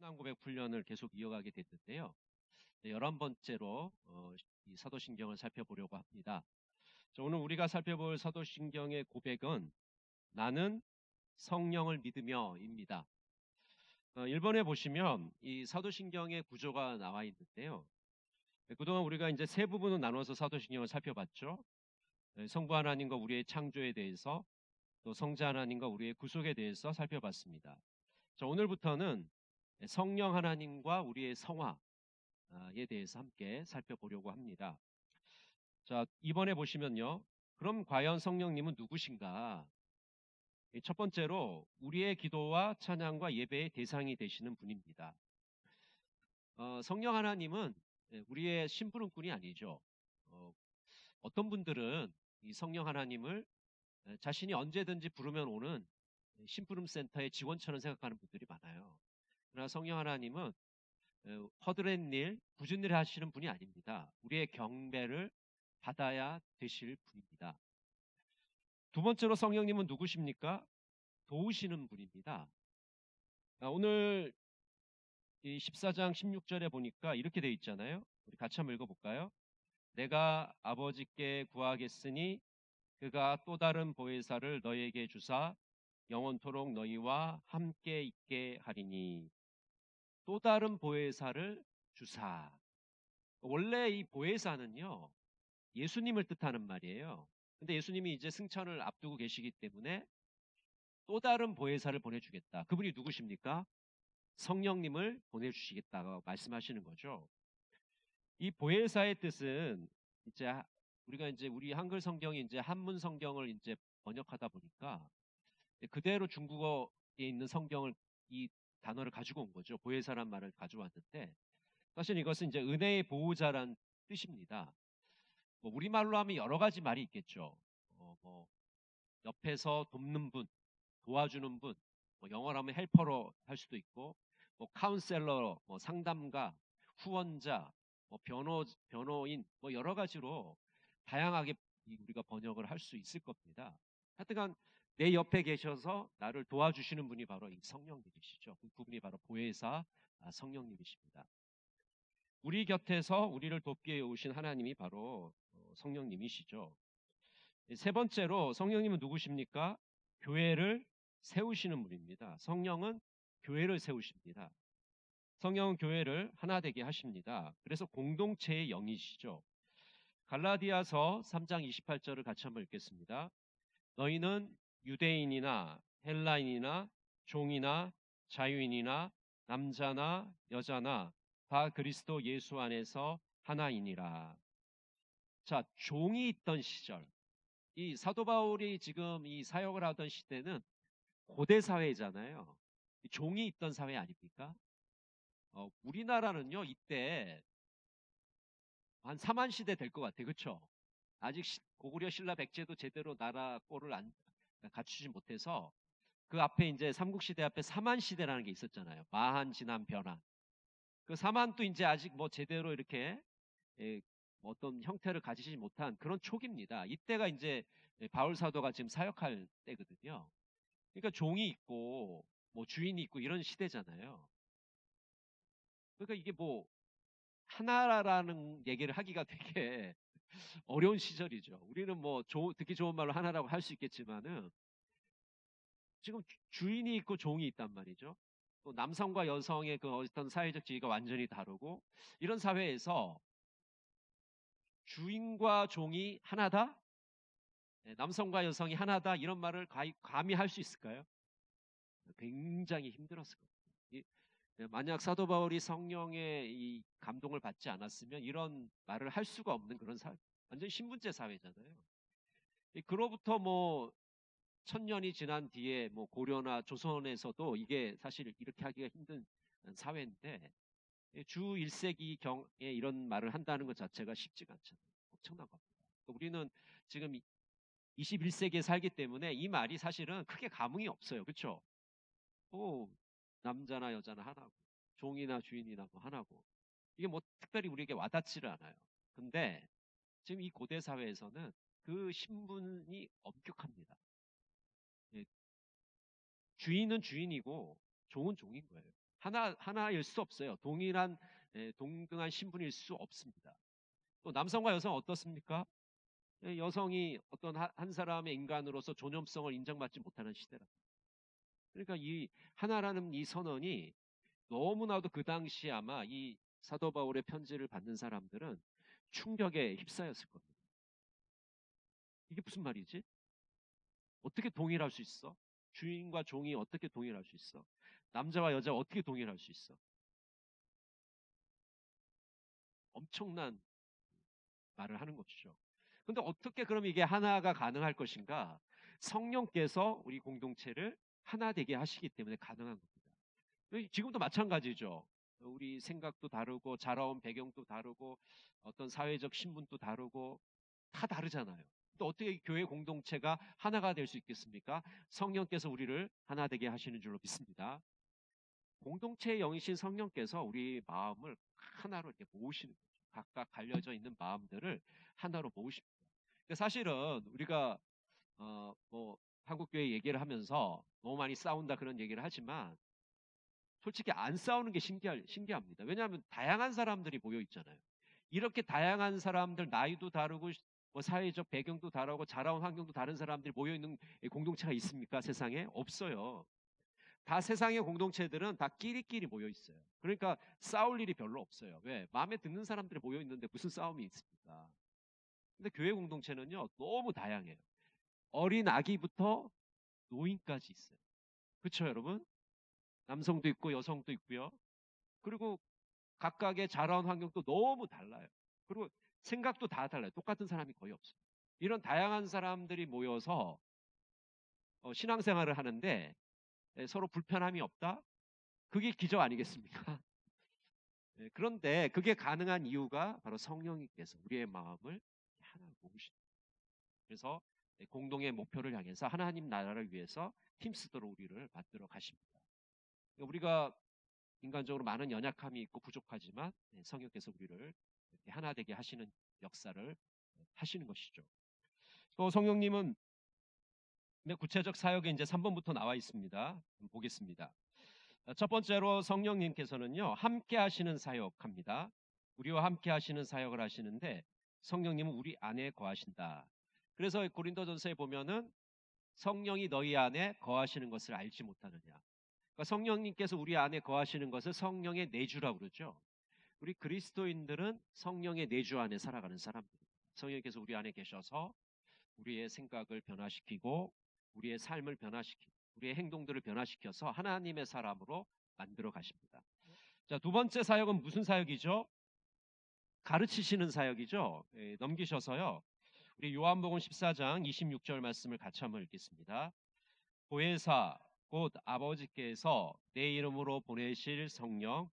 신앙 고백 훈련을 계속 이어가게 됐는데요. 11번째로 이 사도신경을 살펴보려고 합니다. 오늘 우리가 살펴볼 사도신경의 고백은 나는 성령을 믿으며입니다. 1번에 보시면 이 사도신경의 구조가 나와 있는데요. 그동안 우리가 이제 세 부분을 나눠서 사도신경을 살펴봤죠. 성부 하나님과 우리의 창조에 대해서, 또 성자 하나님과 우리의 구속에 대해서 살펴봤습니다. 오늘부터는 성령 하나님과 우리의 성화에 대해서 함께 살펴보려고 합니다. 자, 이번에 보시면요. 그럼 과연 성령님은 누구신가? 첫 번째로 우리의 기도와 찬양과 예배의 대상이 되시는 분입니다. 성령 하나님은 우리의 심부름꾼이 아니죠. 어떤 분들은 이 성령 하나님을 자신이 언제든지 부르면 오는 심부름센터의 직원처럼 생각하는 분들이 많아요. 그러나 성령 하나님은 허드렛 일, 굳은 일 하시는 분이 아닙니다. 우리의 경배를 받아야 되실 분입니다. 두 번째로 성령님은 누구십니까? 도우시는 분입니다. 오늘 이 14장 16절에 보니까 이렇게 되어 있잖아요. 우리 같이 한번 읽어볼까요? 내가 아버지께 구하겠으니 그가 또 다른 보혜사를 너희에게 주사 영원토록 너희와 함께 있게 하리니. 또 다른 보혜사를 주사. 원래 이 보혜사는요, 예수님을 뜻하는 말이에요. 근데 예수님이 이제 승천을 앞두고 계시기 때문에 또 다른 보혜사를 보내주겠다. 그분이 누구십니까? 성령님을 보내주시겠다고 말씀하시는 거죠. 이 보혜사의 뜻은 이제 우리가 이제 우리 한글 성경이 이제 한문 성경을 이제 번역하다 보니까 그대로 중국어에 있는 성경을 이 단어를 가지고 온 거죠. 보혜사란 말을 가져왔는데 사실 이것은 이제 은혜의 보호자란 뜻입니다. 뭐 우리말로 하면 여러 가지 말이 있겠죠. 뭐 옆에서 돕는 분, 도와주는 분, 뭐 영어로 하면 헬퍼로 할 수도 있고, 뭐 카운셀러, 뭐 상담가, 후원자, 뭐 변호인, 뭐 여러 가지로 다양하게 우리가 번역을 할 수 있을 겁니다. 하여튼간 내 옆에 계셔서 나를 도와주시는 분이 바로 이 성령님이시죠. 그분이 바로 보혜사 성령님이십니다. 우리 곁에서 우리를 돕게 오신 하나님이 바로 성령님이시죠. 세 번째로 성령님은 누구십니까? 교회를 세우시는 분입니다. 성령은 교회를 세우십니다. 성령은 교회를 하나 되게 하십니다. 그래서 공동체의 영이시죠. 갈라디아서 3장 28절을 같이 한번 읽겠습니다. 너희는 유대인이나 헬라인이나 종이나 자유인이나 남자나 여자나 다 그리스도 예수 안에서 하나이니라. 자, 종이 있던 시절, 이 사도 바울이 지금 이 사역을 하던 시대는 고대 사회잖아요. 종이 있던 사회 아닙니까? 우리나라는요, 이때 한 사만 시대 될 것 같아요. 그렇죠? 아직 고구려 신라 백제도 제대로 나라 꼴을 갖추지 못해서 그 앞에 이제 삼국시대 앞에 사만시대라는 게 있었잖아요. 마한, 진한, 변한. 그 사만도 이제 아직 뭐 제대로 이렇게 어떤 형태를 가지지 못한 그런 초기입니다. 이때가 이제 바울 사도가 지금 사역할 때거든요. 그러니까 종이 있고 뭐 주인이 있고 이런 시대잖아요. 그러니까 이게 뭐 하나라는 얘기를 하기가 되게 어려운 시절이죠. 우리는 뭐 듣기 좋은 말로 하나라고 할 수 있겠지만은 지금 주인이 있고 종이 있단 말이죠. 또 남성과 여성의 그 어떤 사회적 지위가 완전히 다르고 이런 사회에서 주인과 종이 하나다? 남성과 여성이 하나다? 이런 말을 감히 할 수 있을까요? 굉장히 힘들었을 겁니다. 만약 사도 바울이 성령의 이 감동을 받지 않았으면 이런 말을 할 수가 없는 그런 사회, 완전 신분제 사회잖아요. 그로부터 뭐 1000년이 지난 뒤에 뭐 고려나 조선에서도 이게 사실 이렇게 하기가 힘든 사회인데 주 1세기 경에 이런 말을 한다는 것 자체가 쉽지가 않잖아요. 엄청난 겁니다. 우리는 지금 21세기에 살기 때문에 이 말이 사실은 크게 감흥이 없어요. 그렇죠? 남자나 여자나 하나고 종이나 주인이나 뭐 하나고 이게 뭐 특별히 우리에게 와닿지를 않아요. 근데 지금 이 고대 사회에서는 그 신분이 엄격합니다. 주인은 주인이고 종은 종인 거예요. 하나일 수 없어요. 동등한 신분일 수 없습니다. 또 남성과 여성 어떻습니까? 여성이 어떤 한 사람의 인간으로서 존엄성을 인정받지 못하는 시대라. 그러니까 이 하나라는 이 선언이 너무나도 그 당시 아마 이 사도 바울의 편지를 받는 사람들은 충격에 휩싸였을 겁니다. 이게 무슨 말이지? 어떻게 동일할 수 있어? 주인과 종이 어떻게 동일할 수 있어? 남자와 여자가 어떻게 동일할 수 있어? 엄청난 말을 하는 것이죠. 근데 어떻게 그럼 이게 하나가 가능할 것인가? 성령께서 우리 공동체를 하나 되게 하시기 때문에 가능한 겁니다. 지금도 마찬가지죠. 우리 생각도 다르고 자라온 배경도 다르고 어떤 사회적 신분도 다르고 다 다르잖아요. 또 어떻게 교회 공동체가 하나가 될 수 있겠습니까? 성령께서 우리를 하나 되게 하시는 줄로 믿습니다. 공동체의 영이신 성령께서 우리 마음을 하나로 이렇게 모으시는 거죠. 각각 갈려져 있는 마음들을 하나로 모으십니다. 사실은 우리가 뭐 한국 교회 얘기를 하면서 너무 많이 싸운다 그런 얘기를 하지만 솔직히 안 싸우는 게 신기합니다. 왜냐하면 다양한 사람들이 모여 있잖아요. 이렇게 다양한 사람들, 나이도 다르고 뭐 사회적 배경도 다르고 자라온 환경도 다른 사람들이 모여 있는 공동체가 있습니까? 세상에 없어요. 다 세상의 공동체들은 다 끼리끼리 모여 있어요. 그러니까 싸울 일이 별로 없어요. 왜? 마음에 드는 사람들이 모여 있는데 무슨 싸움이 있습니까? 근데 교회 공동체는요, 너무 다양해요. 어린 아기부터 노인까지 있어요. 그렇죠, 여러분? 남성도 있고 여성도 있고요. 그리고 각각의 자라온 환경도 너무 달라요. 그리고 생각도 다 달라요. 똑같은 사람이 거의 없어요. 이런 다양한 사람들이 모여서 신앙생활을 하는데 서로 불편함이 없다? 그게 기적 아니겠습니까? 그런데 그게 가능한 이유가 바로 성령님께서 우리의 마음을 하나 모으시는 거예요. 그래서 공동의 목표를 향해서 하나님 나라를 위해서 힘쓰도록 우리를 만들어 가십니다. 우리가 인간적으로 많은 연약함이 있고 부족하지만 성령께서 우리를 이렇게 하나 되게 하시는 역사를 하시는 것이죠. 또 성령님은 구체적 사역에 이제 3번부터 나와 있습니다. 보겠습니다. 첫 번째로 성령님께서는요, 함께 하시는 사역합니다. 우리와 함께 하시는 사역을 하시는데 성령님은 우리 안에 거하신다. 그래서 고린도전서에 보면은 성령이 너희 안에 거하시는 것을 알지 못하느냐. 그러니까 성령님께서 우리 안에 거하시는 것을 성령의 내주라고 그러죠. 우리 그리스도인들은 성령의 내주 안에 살아가는 사람들입니다. 성령께서 우리 안에 계셔서 우리의 생각을 변화시키고 우리의 삶을 변화시키고 우리의 행동들을 변화시켜서 하나님의 사람으로 만들어 가십니다. 자, 두 번째 사역은 무슨 사역이죠? 가르치시는 사역이죠. 넘기셔서요. 우리 요한복음 14장 26절 말씀을 같이 한번 읽겠습니다. 보혜사 곧 아버지께서 내 이름으로 보내실 성령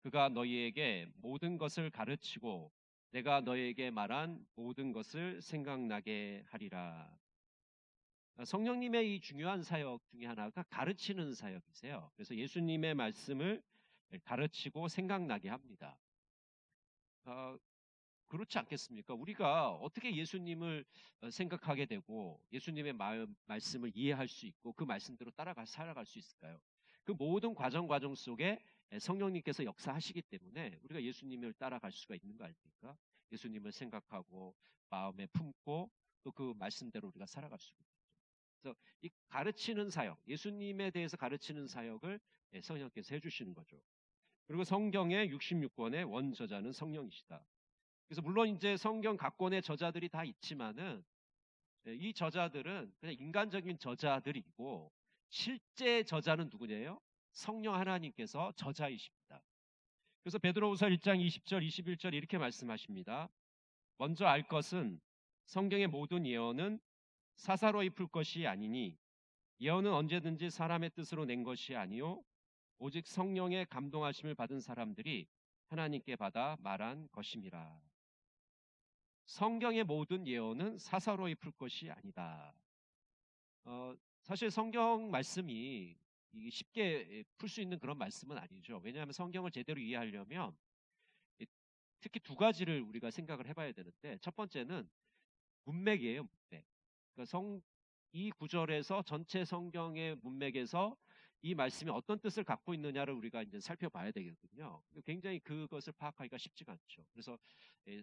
그가 너희에게 모든 것을 가르치고 내가 너희에게 말한 모든 것을 생각나게 하리라. 성령님의 이 중요한 사역 중에 하나가 가르치는 사역이세요. 그래서 예수님의 말씀을 가르치고 생각나게 합니다. 그렇지 않겠습니까? 우리가 어떻게 예수님을 생각하게 되고 예수님의 말씀을 이해할 수 있고 그 말씀대로 살아갈 수 있을까요? 그 모든 과정 속에 성령님께서 역사하시기 때문에 우리가 예수님을 따라갈 수가 있는 거 아닙니까? 예수님을 생각하고 마음에 품고 또 그 말씀대로 우리가 살아갈 수가 있죠. 그래서 이 가르치는 사역, 예수님에 대해서 가르치는 사역을 성령께서 해주시는 거죠. 그리고 성경의 66권의 원저자는 성령이시다. 그래서 물론 이제 성경 각권의 저자들이 다 있지만은 이 저자들은 그냥 인간적인 저자들이고 실제 저자는 누구냐요? 성령 하나님께서 저자이십니다. 그래서 베드로후서 1장 20절 21절 이렇게 말씀하십니다. 먼저 알 것은 성경의 모든 예언은 사사로이 풀 것이 아니니 예언은 언제든지 사람의 뜻으로 낸 것이 아니요 오직 성령의 감동하심을 받은 사람들이 하나님께 받아 말한 것임이라. 성경의 모든 예언은 사사로이 풀 것이 아니다. 사실 성경 말씀이 쉽게 풀 수 있는 그런 말씀은 아니죠. 왜냐하면 성경을 제대로 이해하려면 특히 두 가지를 우리가 생각을 해봐야 되는데 첫 번째는 문맥이에요. 문맥. 그러니까 이 구절에서 전체 성경의 문맥에서 이 말씀이 어떤 뜻을 갖고 있느냐를 우리가 이제 살펴봐야 되거든요. 굉장히 그것을 파악하기가 쉽지가 않죠. 그래서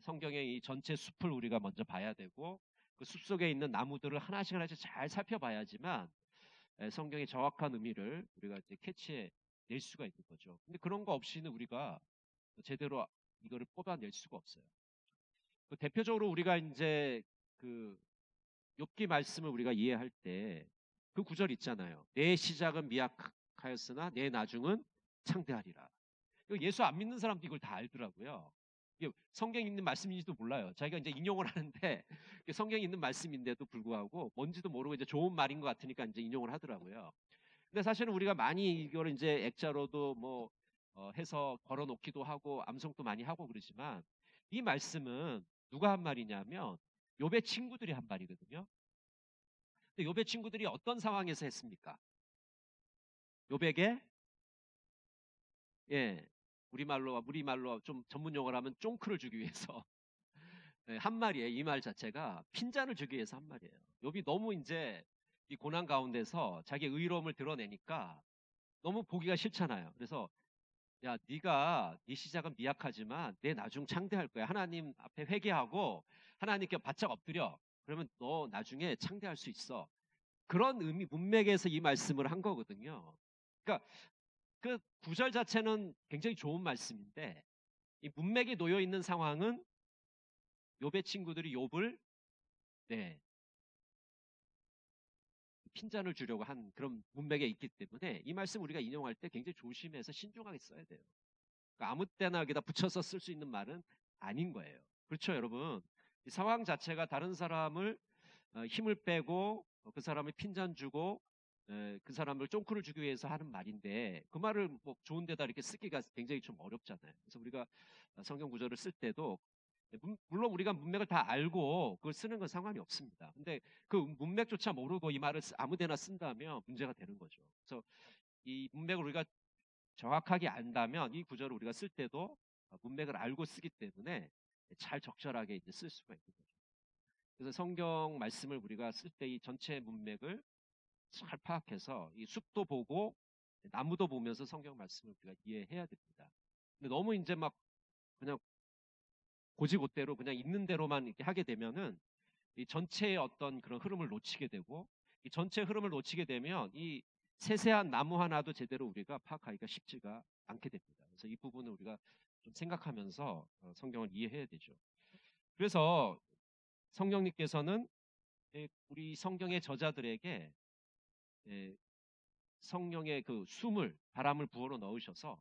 성경의 이 전체 숲을 우리가 먼저 봐야 되고 그 숲 속에 있는 나무들을 하나씩 하나씩 잘 살펴봐야지만 성경의 정확한 의미를 우리가 이제 캐치해 낼 수가 있는 거죠. 근데 그런 거 없이는 우리가 제대로 이거를 뽑아낼 수가 없어요. 그 대표적으로 우리가 이제 그 욥기 말씀을 우리가 이해할 때 그 구절 있잖아요. 내 시작은 미약하였으나 내 나중은 창대하리라. 이거 예수 안 믿는 사람도 이걸 다 알더라고요. 이게 성경에 있는 말씀인지도 몰라요. 자기가 이제 인용을 하는데 성경에 있는 말씀인데도 불구하고 뭔지도 모르고 이제 좋은 말인 것 같으니까 이제 인용을 하더라고요. 근데 사실은 우리가 많이 이걸 이제 액자로도 뭐 해서 걸어놓기도 하고 암송도 많이 하고 그러지만 이 말씀은 누가 한 말이냐면 욥의 친구들이 한 말이거든요. 근데 욥의 친구들이 어떤 상황에서 했습니까? 욥에게 예, 우리말로 좀 전문 용어로 하면 쫑크를 주기 위해서 한 말이에요. 이 말 자체가 핀잔을 주기 위해서 한 말이에요. 욥이 너무 이제 이 고난 가운데서 자기 의로움을 드러내니까 너무 보기가 싫잖아요. 그래서 야, 네가 네 시작은 미약하지만 내 나중 창대할 거야. 하나님 앞에 회개하고 하나님께 바짝 엎드려. 그러면 너 나중에 창대할 수 있어. 그런 의미 문맥에서 이 말씀을 한 거거든요. 그러니까 그 구절 자체는 굉장히 좋은 말씀인데 이 문맥에 놓여 있는 상황은 욥의 친구들이 욥을 네, 핀잔을 주려고 한 그런 문맥에 있기 때문에 이 말씀 우리가 인용할 때 굉장히 조심해서 신중하게 써야 돼요. 그러니까 아무 때나 여기다 붙여서 쓸 수 있는 말은 아닌 거예요. 그렇죠, 여러분? 이 상황 자체가 다른 사람을 힘을 빼고 그 사람을 핀잔 주고 그 사람을 쫑크를 주기 위해서 하는 말인데 그 말을 뭐 좋은 데다 이렇게 쓰기가 굉장히 좀 어렵잖아요. 그래서 우리가 성경 구절을 쓸 때도 물론 우리가 문맥을 다 알고 그걸 쓰는 건 상관이 없습니다. 근데 그 문맥조차 모르고 이 말을 아무 데나 쓴다면 문제가 되는 거죠. 그래서 이 문맥을 우리가 정확하게 안다면 이 구절을 우리가 쓸 때도 문맥을 알고 쓰기 때문에 잘 적절하게 이제 쓸 수가 있는 거죠. 그래서 성경 말씀을 우리가 쓸 때 이 전체 문맥을 잘 파악해서 이 숲도 보고 나무도 보면서 성경 말씀을 우리가 이해해야 됩니다. 근데 너무 이제 막 그냥 고지고대로 그냥 있는 대로만 이렇게 하게 되면은 이 전체의 어떤 그런 흐름을 놓치게 되고 이 전체 흐름을 놓치게 되면 이 세세한 나무 하나도 제대로 우리가 파악하기가 쉽지가 않게 됩니다. 그래서 이 부분을 우리가 좀 생각하면서 성경을 이해해야 되죠. 그래서 성령님께서는 우리 성경의 저자들에게 성령의 그 숨을 바람을 부어로 넣으셔서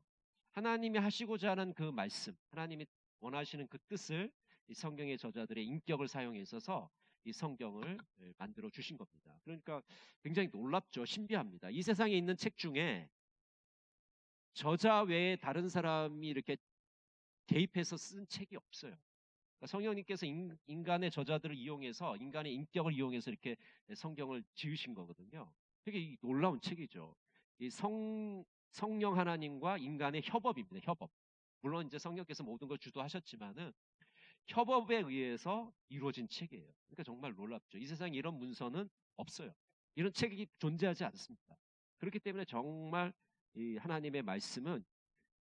하나님이 하시고자 하는 그 말씀, 하나님이 원하시는 그 뜻을 이 성경의 저자들의 인격을 사용해 있어서 이 성경을 만들어 주신 겁니다. 그러니까 굉장히 놀랍죠. 신비합니다. 이 세상에 있는 책 중에 저자 외에 다른 사람이 이렇게 개입해서 쓴 책이 없어요. 그러니까 성령님께서 인간의 저자들을 이용해서 인간의 인격을 이용해서 이렇게 성경을 지으신 거거든요. 되게 놀라운 책이죠. 이 성령 하나님과 인간의 협업입니다. 협업. 물론 이제 성령께서 모든 걸 주도하셨지만은 협업에 의해서 이루어진 책이에요. 그러니까 정말 놀랍죠. 이 세상에 이런 문서는 없어요. 이런 책이 존재하지 않습니다. 그렇기 때문에 정말 이 하나님의 말씀은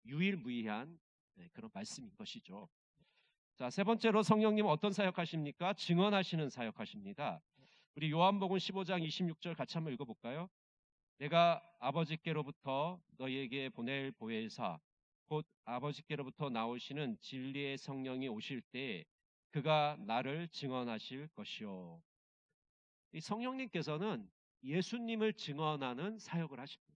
유일무이한 그런 말씀인 것이죠. 자, 세 번째로 성령님은 어떤 사역하십니까? 증언하시는 사역하십니다. 우리 요한복음 15장 26절 같이 한번 읽어볼까요? 내가 아버지께로부터 너희에게 보낼 보혜사 곧 아버지께로부터 나오시는 진리의 성령이 오실 때 그가 나를 증언하실 것이요. 이 성령님께서는 예수님을 증언하는 사역을 하십니다.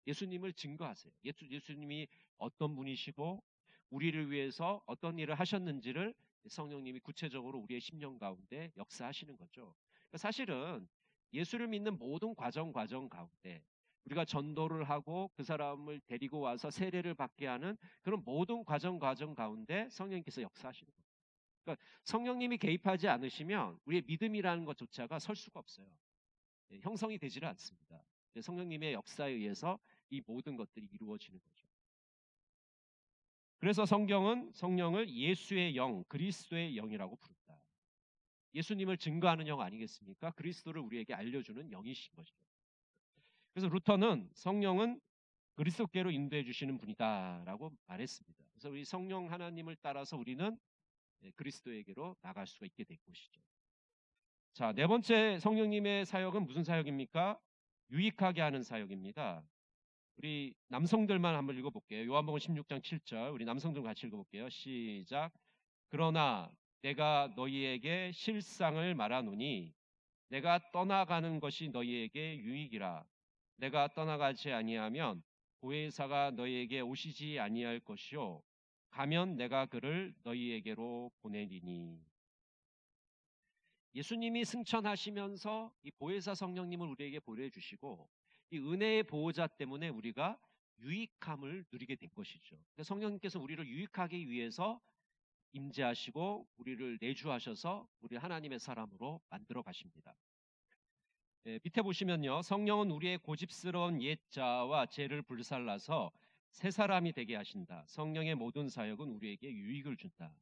예수님을 증거하세요. 예수님이 어떤 분이시고 우리를 위해서 어떤 일을 하셨는지를 성령님이 구체적으로 우리의 심령 가운데 역사하시는 거죠. 그러니까 사실은 예수를 믿는 모든 과정 가운데 우리가 전도를 하고 그 사람을 데리고 와서 세례를 받게 하는 그런 모든 과정 가운데 성령님께서 역사하시는 거예요. 그러니까 성령님이 개입하지 않으시면 우리의 믿음이라는 것조차가 설 수가 없어요. 형성이 되지를 않습니다. 성령님의 역사에 의해서 이 모든 것들이 이루어지는 거죠. 그래서 성경은 성령을 예수의 영, 그리스도의 영이라고 부른다. 예수님을 증거하는 영 아니겠습니까? 그리스도를 우리에게 알려주는 영이신 것이죠. 그래서 루터는 성령은 그리스도께로 인도해 주시는 분이다라고 말했습니다. 그래서 우리 성령 하나님을 따라서 우리는 그리스도에게로 나갈 수가 있게 된 것이죠. 자, 네 번째 성령님의 사역은 무슨 사역입니까? 유익하게 하는 사역입니다. 우리 남성들만 한번 읽어볼게요. 요한복음 16장 7절 우리 남성들 같이 읽어볼게요. 시작. 그러나 내가 너희에게 실상을 말하노니 내가 떠나가는 것이 너희에게 유익이라. 내가 떠나가지 아니하면 보혜사가 너희에게 오시지 아니할 것이요 가면 내가 그를 너희에게로 보내리니. 예수님이 승천하시면서 이 보혜사 성령님을 우리에게 보내주시고 이 은혜의 보호자 때문에 우리가 유익함을 누리게 된 것이죠. 성령님께서 우리를 유익하기 위해서 임재하시고 우리를 내주하셔서 우리 하나님의 사람으로 만들어 가십니다. 밑에 보시면요. 성령은 우리의 고집스러운 옛자와 죄를 불살라서 새 사람이 되게 하신다. 성령의 모든 사역은 우리에게 유익을 준다.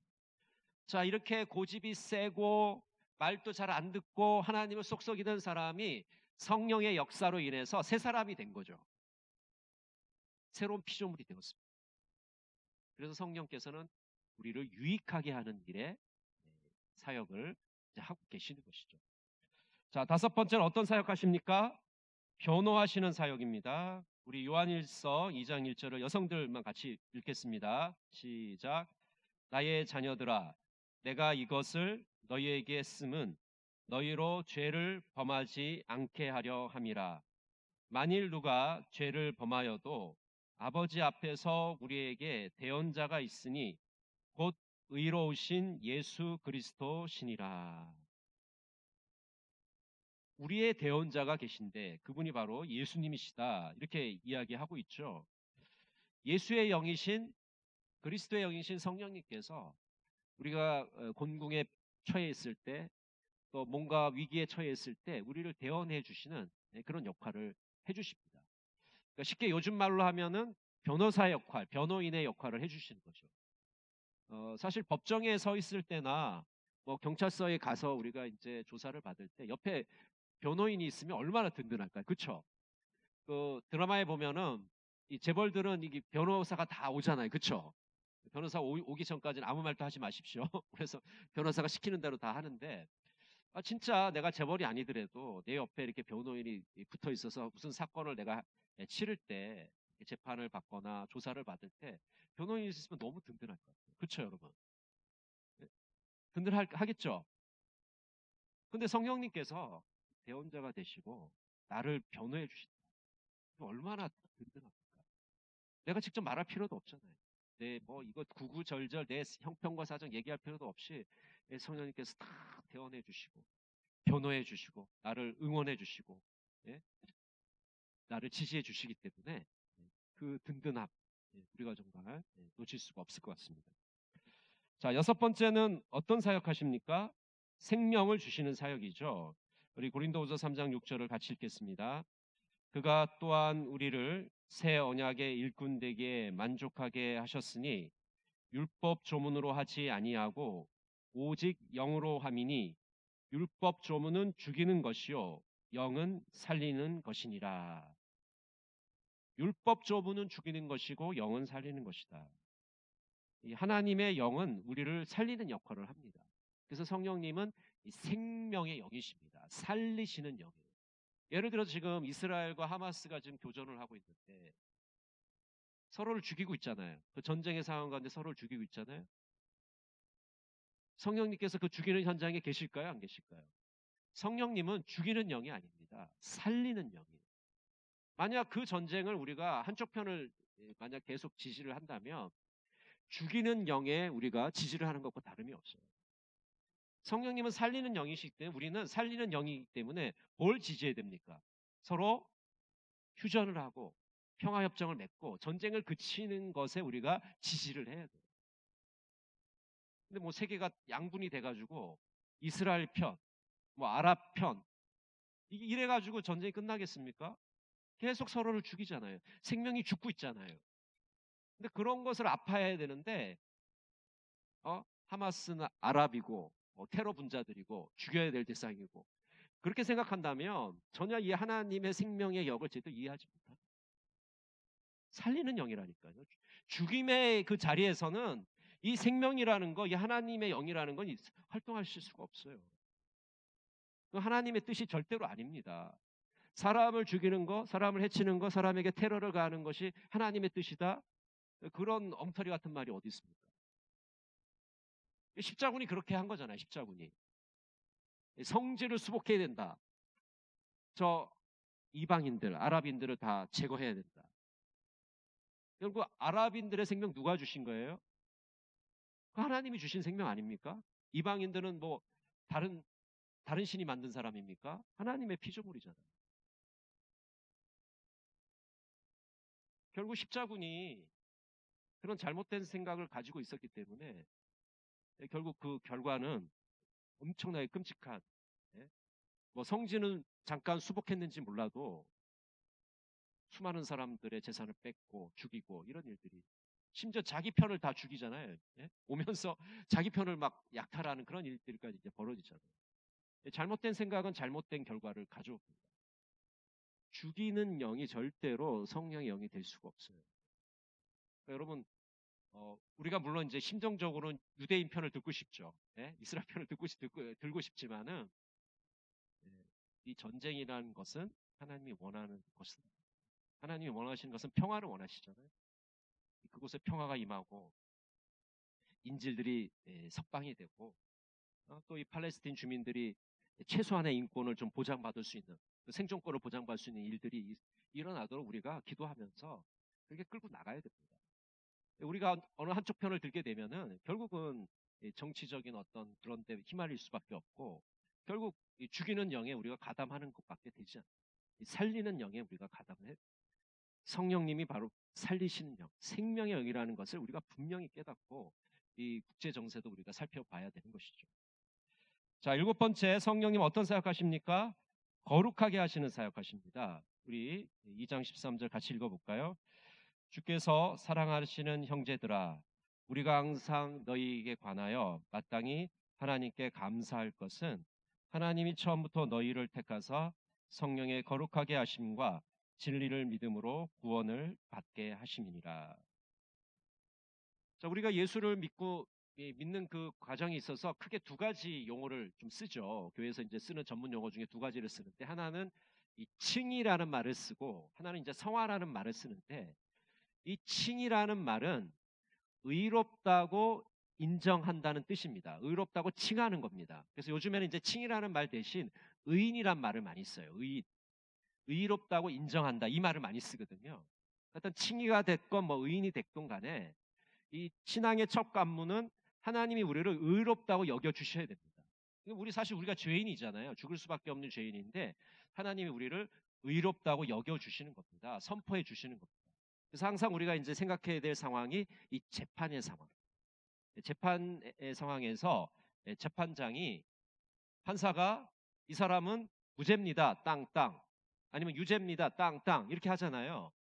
자, 이렇게 고집이 세고 말도 잘 안 듣고 하나님을 쏙쏙이던 사람이 성령의 역사로 인해서 새 사람이 된 거죠. 새로운 피조물이 되었습니다. 그래서 성령께서는 우리를 유익하게 하는 일에 사역을 하고 계시는 것이죠. 자, 다섯 번째는 어떤 사역하십니까? 변호하시는 사역입니다. 우리 요한일서 2장 1절을 여성들만 같이 읽겠습니다. 시작. 나의 자녀들아, 내가 이것을 너희에게 쓰면 너희로 죄를 범하지 않게 하려 함이라. 만일 누가 죄를 범하여도 아버지 앞에서 우리에게 대언자가 있으니 곧 의로우신 예수 그리스도시니라. 우리의 대언자가 계신데 그분이 바로 예수님이시다. 이렇게 이야기하고 있죠. 예수의 영이신 그리스도의 영이신 성령님께서 우리가 곤궁에 처해 있을 때 또 뭔가 위기에 처해 있을 때 우리를 대언해 주시는 그런 역할을 해 주십니다. 그러니까 쉽게 요즘 말로 하면은 변호사의 역할, 변호인의 역할을 해 주시는 거죠. 사실 법정에 서 있을 때나 뭐 경찰서에 가서 우리가 이제 조사를 받을 때 옆에 변호인이 있으면 얼마나 든든할까요? 그렇죠? 그 드라마에 보면은 이 재벌들은 이게 변호사가 다 오잖아요. 그렇죠? 변호사 오기 전까지는 아무 말도 하지 마십시오. 그래서 변호사가 시키는 대로 다 하는데 진짜 내가 재벌이 아니더라도 내 옆에 이렇게 변호인이 붙어 있어서 무슨 사건을 내가 치를 때 재판을 받거나 조사를 받을 때 변호인이 있으면 너무 든든할 것 같아요. 그렇죠, 여러분? 든든하겠죠? 근데 성령님께서 대언자가 되시고 나를 변호해 주신다. 얼마나 든든합니까? 내가 직접 말할 필요도 없잖아요. 뭐 이거 구구절절 내 형편과 사정 얘기할 필요도 없이 성령님께서 다 대언해 주시고 변호해 주시고 나를 응원해 주시고 나를 지지해 주시기 때문에 그 든든함 우리가 정말 놓칠 수가 없을 것 같습니다. 자, 여섯 번째는 어떤 사역하십니까? 생명을 주시는 사역이죠. 우리 고린도후서 3장 6절을 같이 읽겠습니다. 그가 또한 우리를 새 언약의 일꾼 되게 만족하게 하셨으니 율법 조문으로 하지 아니하고 오직 영으로 함이니 율법 조문은 죽이는 것이요 영은 살리는 것이니라. 율법 조문은 죽이는 것이고 영은 살리는 것이다. 이 하나님의 영은 우리를 살리는 역할을 합니다. 그래서 성령님은 이 생명의 영이십니다. 살리시는 영이에요. 예를 들어 지금 이스라엘과 하마스가 지금 교전을 하고 있는데 서로를 죽이고 있잖아요. 그 전쟁의 상황 가운데 서로를 죽이고 있잖아요. 성령님께서 그 죽이는 현장에 계실까요? 안 계실까요? 성령님은 죽이는 영이 아닙니다. 살리는 영이에요. 만약 그 전쟁을 우리가 한쪽 편을 만약 계속 지지를 한다면 죽이는 영에 우리가 지지를 하는 것과 다름이 없어요. 성령님은 살리는 영이시기 때문에 우리는 살리는 영이기 때문에 뭘 지지해야 됩니까? 서로 휴전을 하고 평화협정을 맺고 전쟁을 그치는 것에 우리가 지지를 해야 돼요. 근데 뭐 세계가 양분이 돼가지고 이스라엘 편, 뭐 아랍 편 이래가지고 전쟁이 끝나겠습니까? 계속 서로를 죽이잖아요. 생명이 죽고 있잖아요. 근데 그런 것을 아파해야 되는데 하마스는 아랍이고 테러 분자들이고 죽여야 될 대상이고 그렇게 생각한다면 전혀 이 하나님의 생명의 역을 제대로 이해하지 못합니다. 살리는 영이라니까요. 죽임의 그 자리에서는 이 생명이라는 거, 이 하나님의 영이라는 건 활동하실 수가 없어요. 하나님의 뜻이 절대로 아닙니다. 사람을 죽이는 거, 사람을 해치는 거, 사람에게 테러를 가하는 것이 하나님의 뜻이다? 그런 엉터리 같은 말이 어디 있습니까? 십자군이 그렇게 한 거잖아요. 십자군이. 성지를 수복해야 된다. 저 이방인들, 아랍인들을 다 제거해야 된다. 결국 아랍인들의 생명 누가 주신 거예요? 하나님이 주신 생명 아닙니까? 이방인들은 뭐 다른 신이 만든 사람입니까? 하나님의 피조물이잖아요. 결국 십자군이 그런 잘못된 생각을 가지고 있었기 때문에 결국 그 결과는 엄청나게 끔찍한, 뭐 성지는 잠깐 수복했는지 몰라도 수많은 사람들의 재산을 뺏고 죽이고 이런 일들이, 심지어 자기 편을 다 죽이잖아요. 오면서 자기 편을 막 약탈하는 그런 일들까지 이제 벌어지잖아요. 잘못된 생각은 잘못된 결과를 가져옵니다. 죽이는 영이 절대로 성령의 영이 될 수가 없어요. 그러니까 여러분, 우리가 물론 이제 심정적으로는 유대인 편을 듣고 싶죠. 이스라엘 편을 들고 싶지만은, 이 전쟁이라는 것은 하나님이 원하는 것은, 하나님이 원하시는 것은 평화를 원하시잖아요. 그곳에 평화가 임하고 인질들이 석방이 되고, 또 이 팔레스틴 주민들이 최소한의 인권을 좀 보장받을 수 있는, 그 생존권을 보장받을 수 있는 일들이 일어나도록 우리가 기도하면서 그렇게 끌고 나가야 됩니다. 우리가 어느 한쪽 편을 들게 되면은 결국은 정치적인 어떤 그런 데 휘말릴 수밖에 없고, 결국 죽이는 영에 우리가 가담하는 것밖에 되지 않아요. 살리는 영에 우리가 가담을 해요. 성령님이 바로 살리시는 영, 생명의 영이라는 것을 우리가 분명히 깨닫고 이 국제 정세도 우리가 살펴봐야 되는 것이죠. 자, 7번째, 성령님 어떤 사역하십니까? 거룩하게 하시는 사역하십니다. 우리 2장 13절 같이 읽어볼까요? 주께서 사랑하시는 형제들아, 우리가 항상 너희에게 관하여 마땅히 하나님께 감사할 것은 하나님이 처음부터 너희를 택하사 성령의 거룩하게 하심과 진리를 믿음으로 구원을 받게 하심이니라. 자, 우리가 예수를 믿는 그 과정에 있어서 크게 두 가지 용어를 좀 쓰죠. 교회에서 이제 쓰는 전문 용어 중에 두 가지를 쓰는데, 하나는 이 칭이라는 말을 쓰고, 하나는 이제 성화라는 말을 쓰는데, 이 칭이라는 말은 의롭다고 인정한다는 뜻입니다. 의롭다고 칭하는 겁니다. 그래서 요즘에는 이제 칭이라는 말 대신 의인이란 말을 많이 써요. 의인. 의롭다고 인정한다. 이 말을 많이 쓰거든요. 어떤 칭의가 됐건 뭐 의인이 됐건 간에 이 신앙의 첫 관문은 하나님이 우리를 의롭다고 여겨주셔야 됩니다. 사실 우리가 죄인이잖아요. 죽을 수밖에 없는 죄인인데 하나님이 우리를 의롭다고 여겨주시는 겁니다. 선포해 주시는 겁니다. 그래서 항상 우리가 이제 생각해야 될 상황이 이 재판의 상황. 재판의 상황에서 재판장이, 판사가 이 사람은 무죄입니다. 땅땅. 아니면 유죄입니다. 땅땅. 이렇게 하잖아요.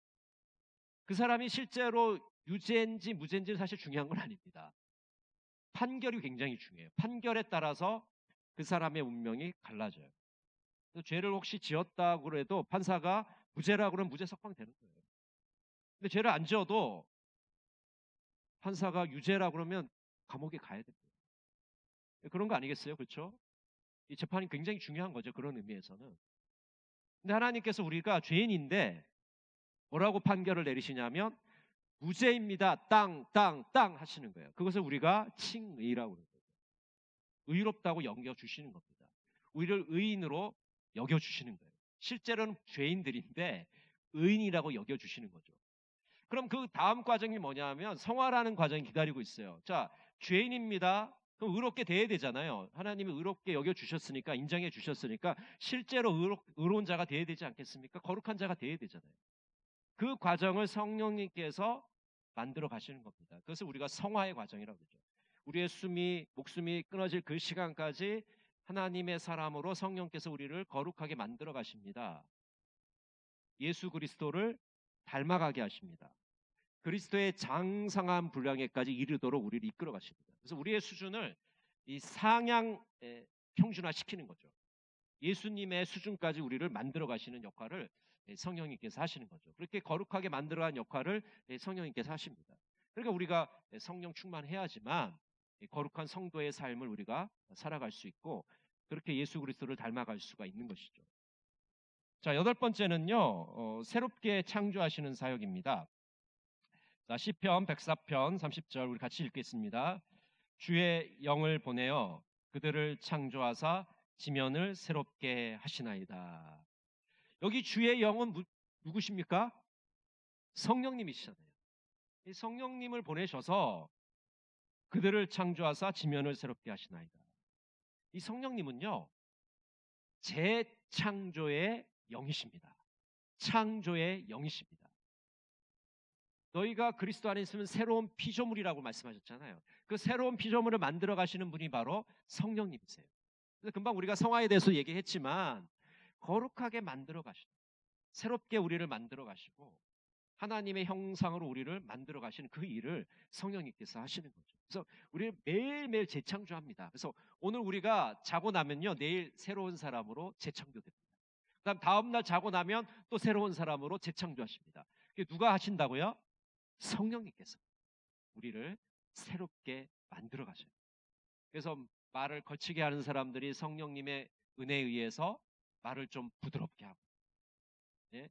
그 사람이 실제로 유죄인지 무죄인지 사실 중요한 건 아닙니다. 판결이 굉장히 중요해요. 판결에 따라서 그 사람의 운명이 갈라져요. 죄를 혹시 지었다고 해도 판사가 무죄라고 그러면 무죄 석방되는 거예요. 근데 죄를 안 지어도 판사가 유죄라고 그러면 감옥에 가야 됩니다. 그런 거 아니겠어요? 그렇죠? 이 재판이 굉장히 중요한 거죠. 그런 의미에서는. 근데 하나님께서 우리가 죄인인데 뭐라고 판결을 내리시냐면 무죄입니다. 땅 하시는 거예요. 그것을 우리가 칭의라고 그러는 거예요. 의롭다고 여겨주시는 겁니다. 우리를 의인으로 여겨주시는 거예요. 실제로는 죄인들인데 의인이라고 여겨주시는 거죠. 그럼 그 다음 과정이 뭐냐면 성화라는 과정이 기다리고 있어요. 자, 죄인입니다. 그럼 의롭게 돼야 되잖아요. 하나님이 의롭게 여겨주셨으니까, 인정해 주셨으니까 실제로 의로운 자가 돼야 되지 않겠습니까? 거룩한 자가 돼야 되잖아요. 그 과정을 성령님께서 만들어 가시는 겁니다. 그것을 우리가 성화의 과정이라고 그러죠. 우리의 목숨이 끊어질 그 시간까지 하나님의 사람으로 성령께서 우리를 거룩하게 만들어 가십니다. 예수 그리스도를 닮아가게 하십니다. 그리스도의 장성한 분량에까지 이르도록 우리를 이끌어 가십니다. 그래서 우리의 수준을 이 상향 평준화 시키는 거죠. 예수님의 수준까지 우리를 만들어 가시는 역할을 성령님께서 하시는 거죠. 그렇게 거룩하게 만들어간 역할을 성령님께서 하십니다. 그러니까 우리가 성령 충만해야지만 거룩한 성도의 삶을 우리가 살아갈 수 있고 그렇게 예수 그리스도를 닮아갈 수가 있는 것이죠. 자, 8번째는요. 새롭게 창조하시는 사역입니다. 자, 시편 104편 30절 우리 같이 읽겠습니다. 주의 영을 보내어 그들을 창조하사 지면을 새롭게 하시나이다. 여기 주의 영은 누구십니까? 성령님이시잖아요. 이 성령님을 보내셔서 그들을 창조하사 지면을 새롭게 하시나이다. 이 성령님은요, 재창조의 영이십니다. 창조의 영이십니다. 너희가 그리스도 안에 있으면 새로운 피조물이라고 말씀하셨잖아요. 그 새로운 피조물을 만들어 가시는 분이 바로 성령님이세요. 그래서 금방 우리가 성화에 대해서 얘기했지만 거룩하게 만들어 가시고 새롭게 우리를 만들어 가시고 하나님의 형상으로 우리를 만들어 가시는 그 일을 성령님께서 하시는 거죠. 그래서 우리를 매일매일 재창조합니다. 그래서 오늘 우리가 자고 나면요, 내일 새로운 사람으로 재창조됩니다. 그다음 다음 날 자고 나면 또 새로운 사람으로 재창조하십니다. 그게 누가 하신다고요? 성령님께서 우리를 새롭게 만들어 가셔요. 그래서 말을 거치게 하는 사람들이 성령님의 은혜에 의해서 말을 좀 부드럽게 하고, 예?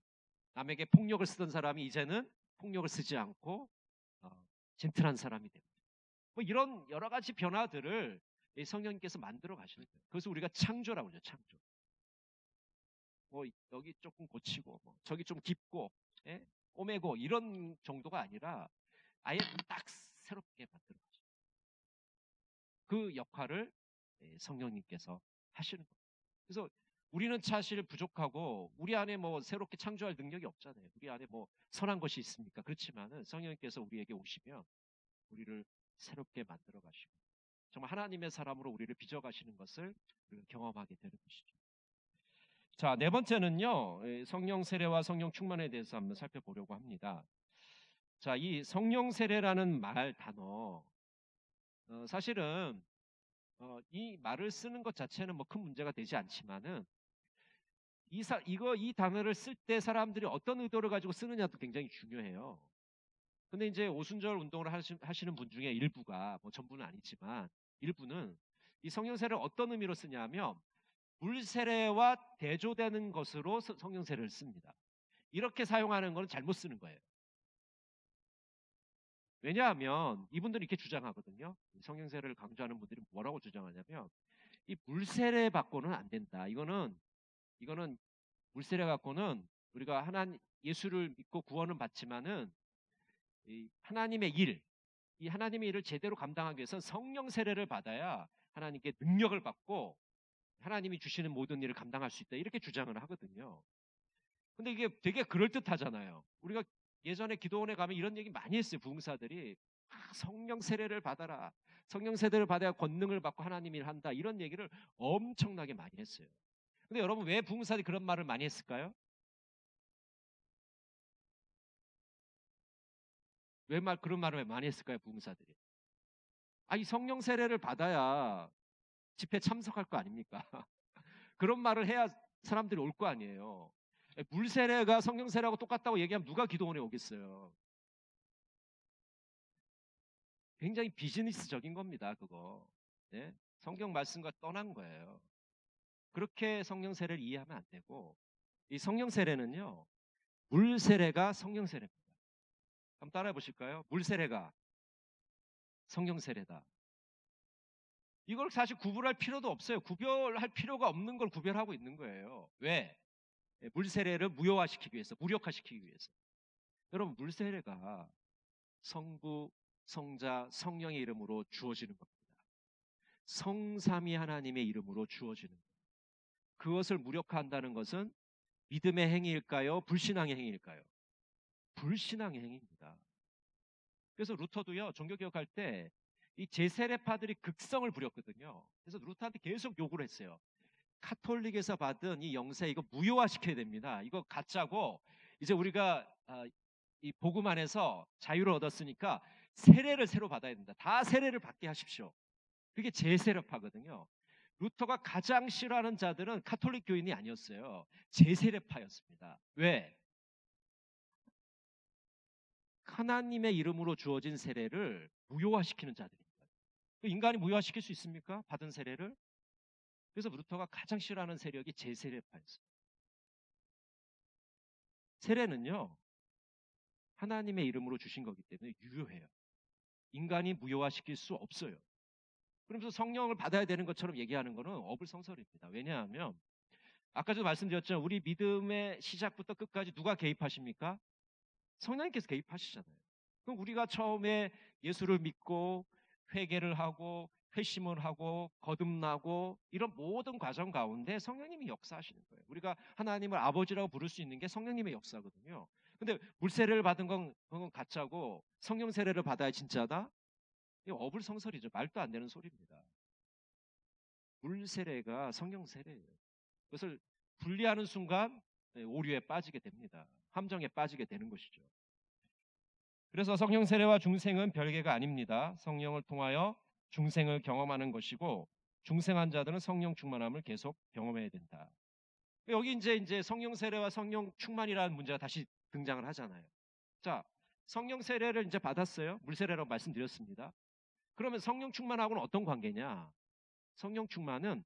남에게 폭력을 쓰던 사람이 이제는 폭력을 쓰지 않고 젠틀한 사람이 됩니다. 뭐 이런 여러 가지 변화들을 성령님께서 만들어 가시는 거예요. 그래서 우리가 창조라고 그러죠. 창조. 뭐 여기 조금 고치고, 뭐 저기 좀 깊고, 예? 꼬매고 이런 정도가 아니라 아예 딱 새롭게 만들어 가시죠. 그 역할을 성령님께서 하시는 거예요. 그래서 우리는 사실 부족하고 우리 안에 뭐 새롭게 창조할 능력이 없잖아요. 우리 안에 뭐 선한 것이 있습니까? 그렇지만은 성령님께서 우리에게 오시면 우리를 새롭게 만들어 가시고 정말 하나님의 사람으로 우리를 빚어 가시는 것을 우리가 경험하게 되는 것이죠. 자, 4번째는요. 성령 세례와 성령 충만에 대해서 한번 살펴보려고 합니다. 자, 이 성령 세례라는 말 단어 사실은 이 말을 쓰는 것 자체는 뭐 큰 문제가 되지 않지만은 이 단어를 쓸 때 사람들이 어떤 의도를 가지고 쓰느냐도 굉장히 중요해요. 근데 이제 오순절 운동을 하시는 분 중에 일부가, 뭐 전부는 아니지만 일부는 이 성령 세례를 어떤 의미로 쓰냐면 물 세례와 대조되는 것으로 성령 세례를 씁니다. 이렇게 사용하는 건 잘못 쓰는 거예요. 왜냐하면 이분들이 이렇게 주장하거든요. 성령 세례를 강조하는 분들이 뭐라고 주장하냐면 이 물 세례 받고는 안 된다. 이거는 물 세례 갖고는 우리가 예수를 믿고 구원은 받지만은 이 하나님의 일을 제대로 감당하기 위해서 성령 세례를 받아야 하나님께 능력을 받고 하나님이 주시는 모든 일을 감당할 수 있다. 이렇게 주장을 하거든요. 근데 이게 되게 그럴듯하잖아요. 우리가 예전에 기도원에 가면 이런 얘기 많이 했어요. 부흥사들이 성령 세례를 받아라. 성령 세례를 받아야 권능을 받고 하나님 일을 한다. 이런 얘기를 엄청나게 많이 했어요. 근데 여러분 왜 부흥사들이 그런 말을 많이 했을까요? 그런 말을 왜 많이 했을까요? 부흥사들이. 이 성령 세례를 받아야 집회 참석할 거 아닙니까? 그런 말을 해야 사람들이 올 거 아니에요. 물 세례가 성령 세례하고 똑같다고 얘기하면 누가 기도원에 오겠어요? 굉장히 비즈니스적인 겁니다. 그거. 네? 성경 말씀과 떠난 거예요. 그렇게 성령 세례를 이해하면 안 되고 이 성령 세례는요. 물 세례가 성령 세례입니다. 한번 따라해 보실까요? 물 세례가 성령 세례다. 이걸 사실 구분할 필요도 없어요. 구별할 필요가 없는 걸 구별하고 있는 거예요. 왜? 물 세례를 무효화시키기 위해서, 무력화시키기 위해서. 여러분 물 세례가 성부, 성자, 성령의 이름으로 주어지는 겁니다. 성삼위 하나님의 이름으로 주어지는 거예요. 그것을 무력화한다는 것은 믿음의 행위일까요? 불신앙의 행위일까요? 불신앙의 행위입니다. 그래서 루터도요, 종교개혁할 때 이 제세례파들이 극성을 부렸거든요. 그래서 루터한테 계속 요구를 했어요. 카톨릭에서 받은 이 영세 이거 무효화시켜야 됩니다. 이거 가짜고 이제 우리가 이 복음 안에서 자유를 얻었으니까 세례를 새로 받아야 된다. 다 세례를 받게 하십시오. 그게 제세례파거든요. 루터가 가장 싫어하는 자들은 카톨릭 교인이 아니었어요. 제세례파였습니다. 왜? 하나님의 이름으로 주어진 세례를 무효화시키는 자들입니다. 인간이 무효화시킬 수 있습니까? 받은 세례를? 그래서 루터가 가장 싫어하는 세력이 제세례파였어요. 세례는요, 하나님의 이름으로 주신 거기 때문에 유효해요. 인간이 무효화시킬 수 없어요. 그러면서 성령을 받아야 되는 것처럼 얘기하는 것은 어불성설입니다. 왜냐하면 아까도 말씀드렸죠. 우리 믿음의 시작부터 끝까지 누가 개입하십니까? 성령님께서 개입하시잖아요. 그럼 우리가 처음에 예수를 믿고 회개를 하고 회심을 하고 거듭나고 이런 모든 과정 가운데 성령님이 역사하시는 거예요. 우리가 하나님을 아버지라고 부를 수 있는 게 성령님의 역사거든요. 근데 물세례를 받은 건 그건 가짜고 성령 세례를 받아야 진짜다? 이거 어불성설이죠. 말도 안 되는 소리입니다. 물세례가 성령 세례예요. 그것을 분리하는 순간 오류에 빠지게 됩니다. 함정에 빠지게 되는 것이죠. 그래서 성령 세례와 중생은 별개가 아닙니다. 성령을 통하여 중생을 경험하는 것이고 중생한 자들은 성령 충만함을 계속 경험해야 된다. 여기 이제 성령 세례와 성령 충만이라는 문제가 다시 등장을 하잖아요. 자, 성령 세례를 이제 받았어요. 물 세례라고 말씀드렸습니다. 그러면 성령 충만하고는 어떤 관계냐? 성령 충만은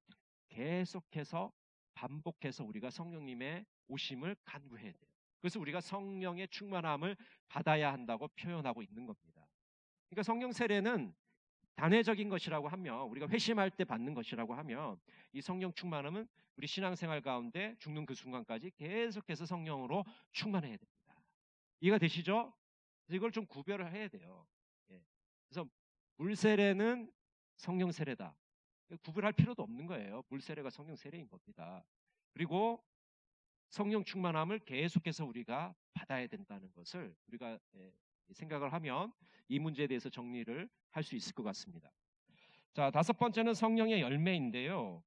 계속해서 반복해서 우리가 성령님의 오심을 간구해야 돼요. 그래서 우리가 성령의 충만함을 받아야 한다고 표현하고 있는 겁니다. 그러니까 성령 세례는 단회적인 것이라고 하면, 우리가 회심할 때 받는 것이라고 하면, 이 성령 충만함은 우리 신앙생활 가운데 죽는 그 순간까지 계속해서 성령으로 충만해야 됩니다. 이해가 되시죠? 이걸 좀 구별을 해야 돼요. 예. 그래서 물세례는 성령 세례다. 구별할 필요도 없는 거예요. 물세례가 성령 세례인 겁니다. 그리고 성령 충만함을 계속해서 우리가 받아야 된다는 것을 우리가 생각을 하면 이 문제에 대해서 정리를 할 수 있을 것 같습니다. 자, 다섯 번째는 성령의 열매인데요.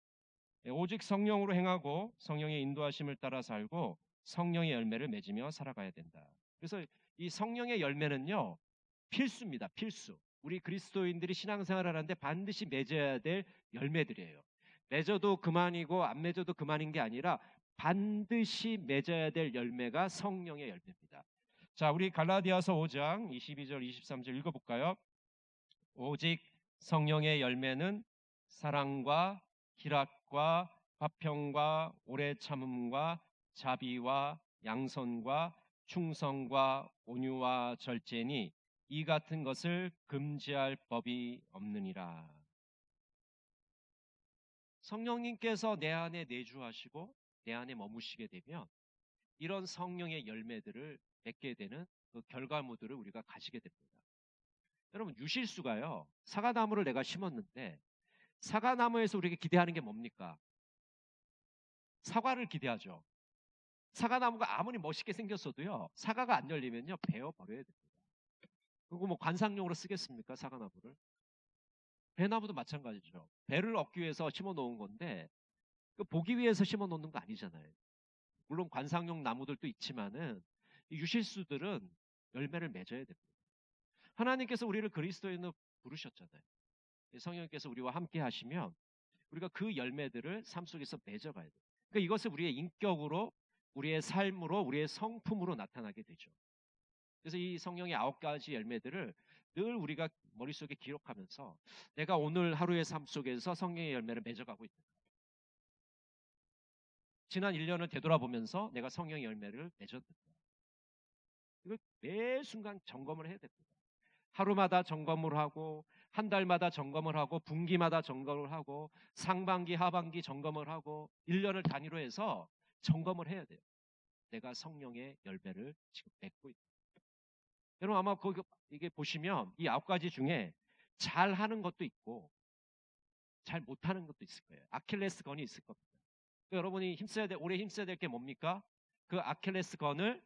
오직 성령으로 행하고 성령의 인도하심을 따라 살고 성령의 열매를 맺으며 살아가야 된다. 그래서 이 성령의 열매는요, 필수입니다. 필수. 우리 그리스도인들이 신앙생활을 하는데 반드시 맺어야 될 열매들이에요. 맺어도 그만이고 안 맺어도 그만인 게 아니라 반드시 맺어야 될 열매가 성령의 열매입니다. 자, 우리 갈라디아서 5장 22절 23절 읽어볼까요? 오직 성령의 열매는 사랑과 희락과 화평과 오래 참음과 자비와 양선과 충성과 온유와 절제니 이 같은 것을 금지할 법이 없느니라. 성령님께서 내 안에 내주하시고 내 안에 머무시게 되면 이런 성령의 열매들을 맺게 되는 그 결과물들을 우리가 가지게 됩니다. 여러분, 유실수가요, 사과나무를 내가 심었는데 사과나무에서 우리가 기대하는 게 뭡니까? 사과를 기대하죠. 사과나무가 아무리 멋있게 생겼어도요, 사과가 안 열리면요, 베어버려야 됩니다. 그리고 뭐 관상용으로 쓰겠습니까? 사과나무를. 배나무도 마찬가지죠. 배를 얻기 위해서 심어 놓은 건데 보기 위해서 심어 놓는 거 아니잖아요. 물론 관상용 나무들도 있지만은 이 유실수들은 열매를 맺어야 됩니다. 하나님께서 우리를 그리스도인으로 부르셨잖아요. 성령께서 우리와 함께 하시면 우리가 그 열매들을 삶 속에서 맺어가야 돼요. 그러니까 이것을 우리의 인격으로, 우리의 삶으로, 우리의 성품으로 나타나게 되죠. 그래서 이 성령의 9가지 열매들을 늘 우리가 머릿속에 기록하면서 내가 오늘 하루의 삶 속에서 성령의 열매를 맺어가고 있다. 지난 1년을 되돌아보면서 내가 성령의 열매를 맺었다. 이걸 매 순간 점검을 해야 됩니다. 하루마다 점검을 하고 한 달마다 점검을 하고 분기마다 점검을 하고 상반기, 하반기 점검을 하고 1년을 단위로 해서 점검을 해야 돼요. 내가 성령의 열매를 지금 맺고 있다. 여러분 아마 이게 보시면 이 9가지 중에 잘하는 것도 있고 잘 못하는 것도 있을 거예요. 아킬레스건이 있을 겁니다. 여러분이 올해 힘써야 될 게 뭡니까? 그 아킬레스건을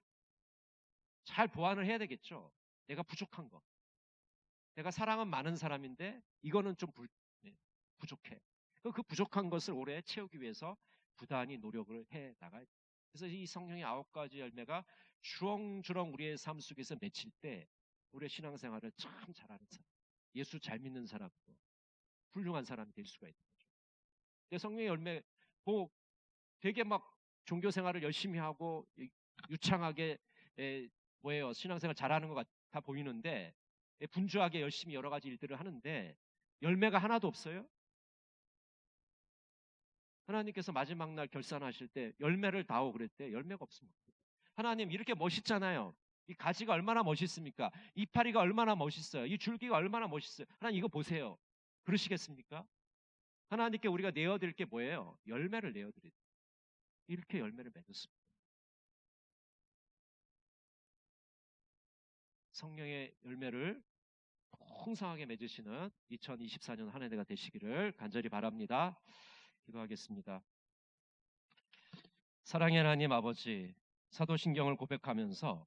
잘 보완을 해야 되겠죠. 내가 부족한 거. 내가 사랑은 많은 사람인데 이거는 좀 부족해. 그 부족한 것을 올해 채우기 위해서 부단히 노력을 해 나가야 돼요. 그래서 이 성령의 9가지 열매가 주렁주렁 우리의 삶 속에서 맺힐 때 우리의 신앙생활을 참 잘하는 사람, 예수 잘 믿는 사람도 훌륭한 사람이 될 수가 있는 거죠. 내 성령의 열매, 뭐 되게 막 종교 생활을 열심히 하고 유창하게 뭐예요? 신앙생활 잘하는 것 같아 보이는데 분주하게 열심히 여러 가지 일들을 하는데 열매가 하나도 없어요? 하나님께서 마지막 날 결산하실 때 열매를 다오 그랬대. 열매가 없습니다. 하나님 이렇게 멋있잖아요. 이 가지가 얼마나 멋있습니까? 이파리가 얼마나 멋있어요. 이 줄기가 얼마나 멋있어요. 하나님 이거 보세요. 그러시겠습니까? 하나님께 우리가 내어드릴 게 뭐예요? 열매를 내어드려야 돼요. 이렇게 열매를 맺었습니다. 성령의 열매를 풍성하게 맺으시는 2024년 한 해가 되시기를 간절히 바랍니다. 기도하겠습니다. 사랑의 하나님 아버지, 사도신경을 고백하면서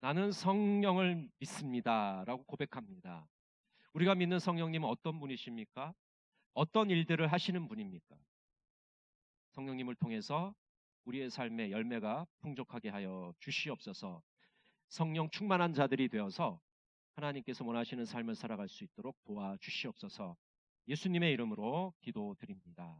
나는 성령을 믿습니다 라고 고백합니다. 우리가 믿는 성령님은 어떤 분이십니까? 어떤 일들을 하시는 분입니까? 성령님을 통해서 우리의 삶의 열매가 풍족하게 하여 주시옵소서. 성령 충만한 자들이 되어서 하나님께서 원하시는 삶을 살아갈 수 있도록 도와주시옵소서. 예수님의 이름으로 기도드립니다.